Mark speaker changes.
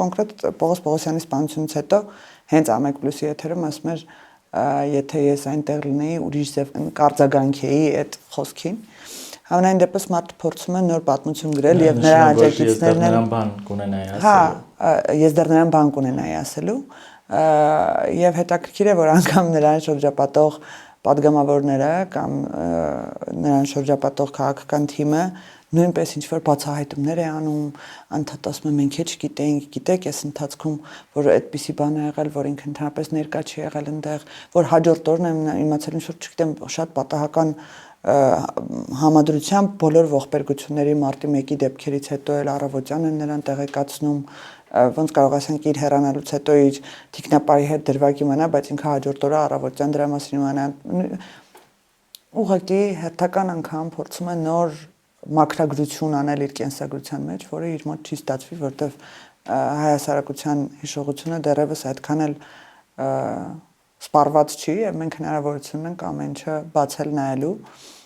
Speaker 1: կոնկրետ Պողոս Պողոսյանի սպանությունից հետո հենց Ամեկ+-ի եթերում ասում էր, եթե ես այնտեղ լինեի, ուրիշ ձև կարձագանքեի այդ խոսքին։ Համենայն դեպս մարդը փորձում է նոր պատմություն գրել եւ նրա աջակիցներն են
Speaker 2: բան կունենայի ասելու։
Speaker 1: Հա, ես դեռ նրան բան կունենայի ասելու, եւ հետաքրքիր է, որ անգամ նրան շրջապատող падգամավորները կամ նրան շրջապատող քաղաքական թիմը նույնպես ինչ-որ բացահայտումներ է անում, անդադ ասում է մենք չգիտենք, գիտեք, այս ընթացքում որ այդպիսի բան է եղել, որ ինքը ընդհանրապես ներկա չի եղել այնտեղ, որ հաջորդ օրն եմ իմացել ինչ-որ չգիտեմ, շատ պատահական համադրությամբ բոլոր ողբերգությունների մարտի 1-ի դեպքերից հետո էլ առավոտյան են նրան տեղեկացնում, ոնց կարող ասենք իր հեռանալուց հետո իր թիկնապահի հետ դրվագ իմանա, բայց ինքը հաջորդ օրը առավոտյան դրա մասին իմանա։ Ուղղակի հերթական անգամ փորձում է նոր մաքրագրություն անել իր կենսագրության մեջ, որը իր մոտ չի ստացվի, որտեվ հայ հասարակության հիշողությունը դեռևս այդքան էլ սպառված չի եւ մենք հնարավորություն ունենք ամեն ինչը բացել նայելու